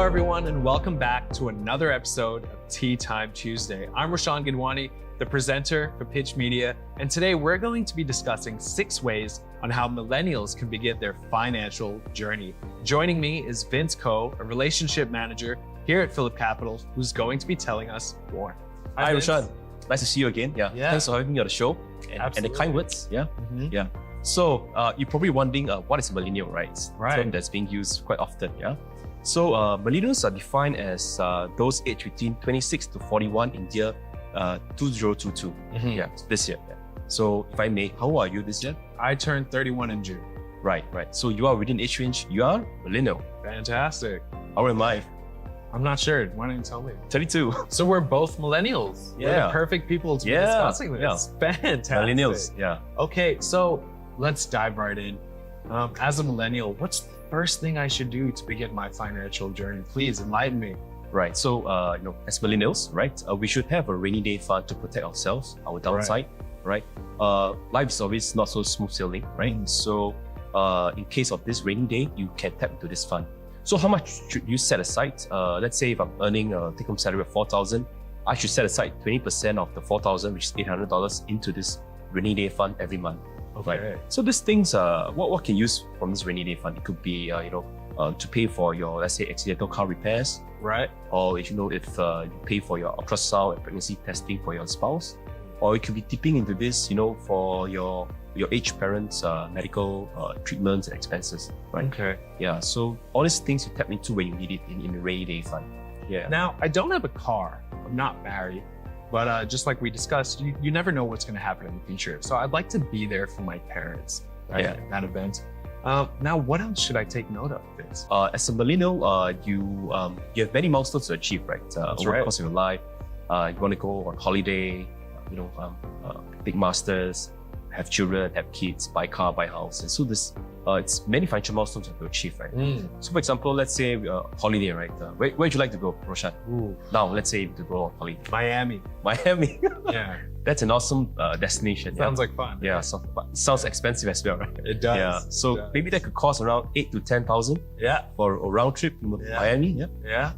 everyone, and welcome back to another episode of Tea Time Tuesday. I'm Rashan Gidwani, the presenter for Pitch Media, and today we're going to be discussing 6 ways on how millennials can begin their financial journey. Joining me is Vince Coe, a relationship manager here at Phillip Capital, who's going to be telling us more. Hi, Vince. Rashan. Nice to see you again. Yeah. Thanks for having me on the show and the kind words. Yeah. Yeah. So you're probably wondering what is a millennial, right? It's a term that's being used quite often. Yeah. So millennials are defined as those aged between 26 to 41 in year 2022. Yeah, this year. Yeah. So if I may, how old are you this year? I turned 31 in June. Right. So you are within age range. You are millennial. Fantastic. How am I? I'm not sure. Why don't you tell me? 32. So we're both millennials. Yeah. We're the perfect people to be discussing this. Fantastic. Millennials. Yeah. Okay, so let's dive right in. As a millennial, what's the first thing I should do to begin my financial journey? Please enlighten me. Right. So as millennials, right, we should have a rainy day fund to protect ourselves, our downside. Right. Life is always not so smooth sailing, right? So in case of this rainy day, you can tap into this fund. So how much should you set aside? Let's say if I'm earning a take-home salary of $4,000, I should set aside 20% of the $4,000, which is $800, into this rainy day fund every month. Okay. Right. So these things, what can you use from this rainy day fund? It could be, to pay for your, let's say, accidental car repairs. Right. Or if you pay for your ultrasound and pregnancy testing for your spouse. Or it could be dipping into this, for your aged parents' medical treatments and expenses. Right. Okay. Yeah. So all these things you tap into when you need it in the rainy day fund. Yeah. Now, I don't have a car. I'm not married. But just like we discussed, you never know what's going to happen in the future. So I'd like to be there for my parents at that event. Now, what else should I take note of, Vince? As a millennial, you have many milestones to achieve, right? Over the course of your life. You want to go on holiday, take masters, have children, have kids, buy car, buy house. And so it's many financial milestones you have to achieve, right? So for example, let's say holiday, right? Where would you like to go, Roshan? Now, let's say to go on holiday. Miami. Yeah. That's an awesome destination. Sounds like fun. Yeah, sounds expensive as well, right? It does. Yeah. So maybe that could cost around 8,000 to 10,000. Yeah. For a round trip to Miami. Yeah.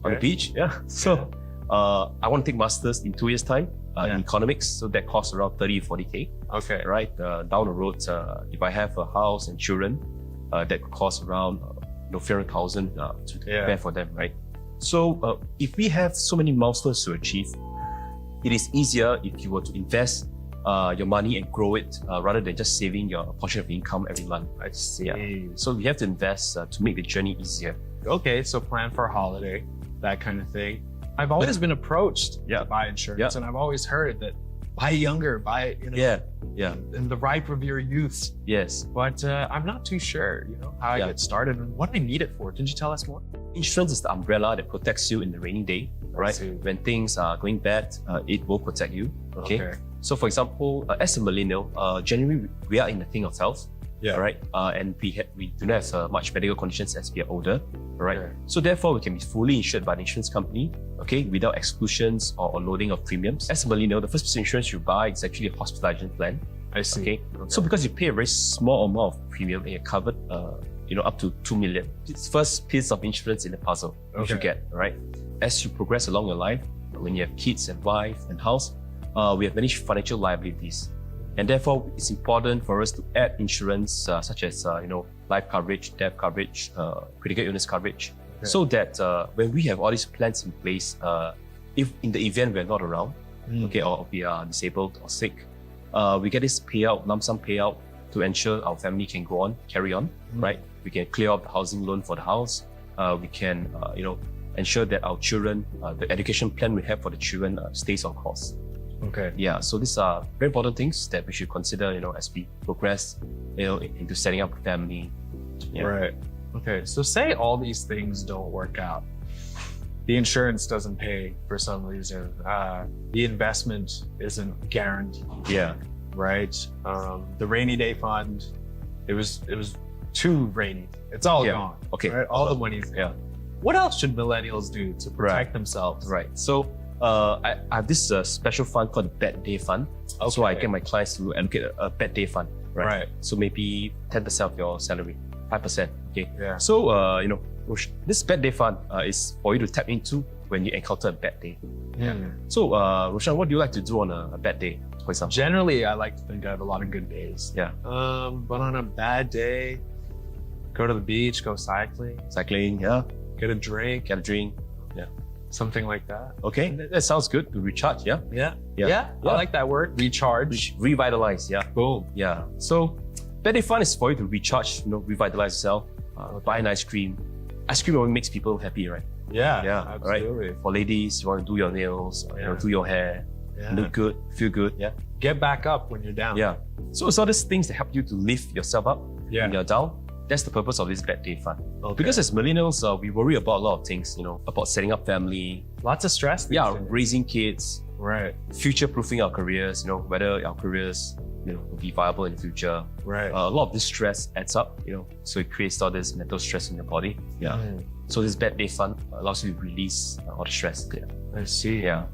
On the beach. Yeah. So I want to take masters in 2 years' time in economics. So that costs around 30,000 to 40,000. Okay. Right. Down the road, if I have a house and children, that could cost around 300,000 to prepare for them, right? So if we have so many milestones to achieve, it is easier if you were to invest your money and grow it rather than just saving your portion of income every month. I see. Yeah. So we have to invest to make the journey easier. Okay, so plan for a holiday, that kind of thing. I've always been approached to buy insurance, and I've always heard that buy younger, buy in the ripe of your youth. Yes. But I'm not too sure, how I get started and what I need it for. Can you tell us more? Insurance is the umbrella that protects you in the rainy day, right? When things are going bad, it will protect you. Okay. So for example, as a millennial, generally we are in the thing of health. Yeah. Right. And we do not have much medical conditions as we are older. Right. So therefore, we can be fully insured by an insurance company. Okay, without exclusions or loading of premiums. As a millennial, the first piece of insurance you buy is actually a hospitalization plan. I see. Okay. So because you pay a very small amount of premium and you're covered, up to 2 million. It's first piece of insurance in the puzzle you should get. Right. As you progress along your life, when you have kids and wife and house, we have many financial liabilities. And therefore, it's important for us to add insurance such as life coverage, death coverage, critical illness coverage, so that when we have all these plans in place, if in the event we're not around, or we are disabled or sick, we get this payout, lump sum payout, to ensure our family can go on, carry on, right? We can clear off the housing loan for the house. We can, ensure that our children, the education plan we have for the children stays on course. Okay. Yeah, so these are very important things that we should consider, as we progress, into setting up a family. Yeah. Right. Okay. So say all these things don't work out. The insurance doesn't pay for some reason. The investment isn't guaranteed. Yeah. Right. The rainy day fund, it was too rainy. It's all gone. Okay. Right? All the money's gone. What else should millennials do to protect themselves? Right. So I have this special fund called the Bad Day Fund. So I get my clients to allocate a bad day fund. Right. So maybe 10% of your salary, 5%. Okay. Yeah. So This bad day fund is for you to tap into when you encounter a bad day. So, Roshan, what do you like to do on a bad day, for example? Generally, I like to think I have a lot of good days. Yeah. But on a bad day, go to the beach, go cycling, Cycling, yeah. get a drink, Yeah. something like that. Okay, that sounds good to recharge, yeah? Yeah. I like that word. Recharge. Revitalize, yeah. Boom. Yeah. So, bad day fun is for you to recharge, revitalize yourself, buy an ice cream. Ice cream always makes people happy, right? Yeah, absolutely. Right. For ladies, you want to do your nails, do your hair, look good, feel good, yeah. Get back up when you're down. Yeah. So it's all these things that help you to lift yourself up when you're down. That's the purpose of this bad day fund. Okay. Because as millennials, we worry about a lot of things, about setting up family. Lots of stress. Raising kids. Right. Future-proofing our careers, whether our careers, will be viable in the future. Right. A lot of this stress adds up, so it creates all this mental stress in your body. Yeah. So this bad day fund allows you to release all the stress. Yeah. I see. Yeah.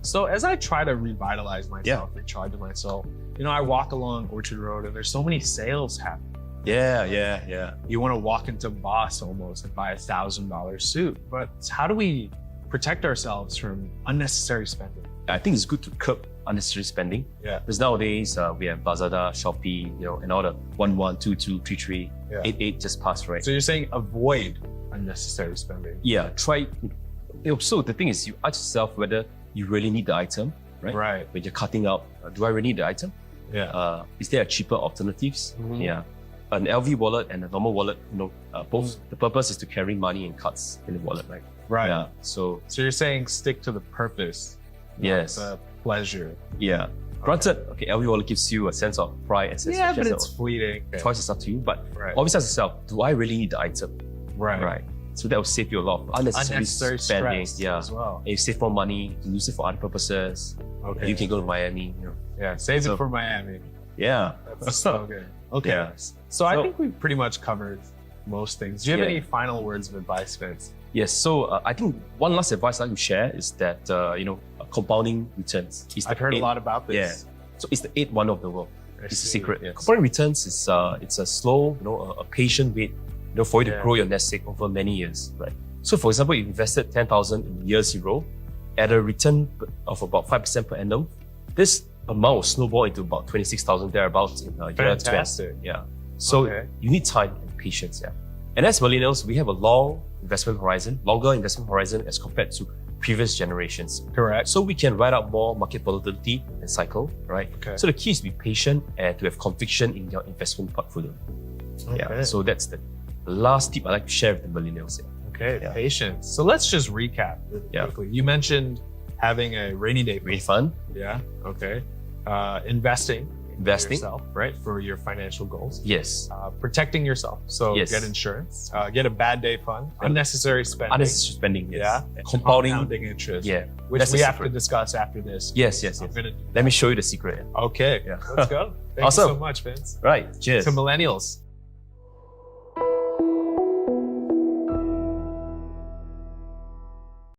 So as I try to revitalize myself, recharge myself, I walk along Orchard Road and there's so many sales happening. Yeah. You want to walk into Boss almost and buy $1,000 suit, but how do we protect ourselves from unnecessary spending? I think it's good to curb unnecessary spending. Yeah. Because nowadays we have Lazada, Shopee, and all the 11, 22, 33, 88 just passed, right? So you're saying avoid unnecessary spending? Yeah. Try. So the thing is, you ask yourself whether you really need the item, right? Right. When you're cutting out, do I really need the item? Yeah. Is there a cheaper alternatives? Yeah. An LV wallet and a normal wallet, both the purpose is to carry money and cards in the wallet, right? Right. Yeah. So you're saying stick to the purpose. Yes. The pleasure. Yeah. Granted, LV wallet gives you a sense of pride and satisfaction. Yeah, but it's fleeting. Choice is up to you. But always ask yourself, do I really need the item? Right. So that will save you a lot of unnecessary spending. Yeah. As well. And you save more money, you use it for other purposes. Okay. You can go to Miami. Yeah, save it for Miami. Yeah. That's so good. Okay. Yeah. So I think we've pretty much covered most things. Do you have any final words of advice, Vince? Yes. So I think one last advice I'd like to share is that, compounding returns. I've heard a lot about this. Yeah. So it's the eighth wonder of the world. It's the secret. Yes. Compounding returns is it's a slow, a patient way, for you to grow your nest egg over many years, right? So for example, you invested 10,000 in year zero at a return of about 5% per annum. This amount will snowball into about 26,000 thereabouts in year 12. Yeah. So you need time and patience. Yeah. And as millennials, we have a longer investment horizon as compared to previous generations. Correct. So we can ride out more market volatility and cycle, right? Okay. So the key is to be patient and to have conviction in your investment portfolio. Okay. Yeah. So that's the last tip I like to share with the millennials. Yeah. Okay. Yeah. Patience. So let's just recap quickly. You mentioned having a rainy day fund. Yeah. Okay. Investing yourself, right, for your financial goals. Yes. Protecting yourself. So get insurance. Get a bad day fund. Unnecessary spending. Unnecessary spending. Yes. Yeah. Compounding interest. Yeah. Which we have to discuss after this. Yes. Let me show you the secret. Okay. Yeah. Let's go. Thank you so much, Vince. Right. Cheers. To millennials.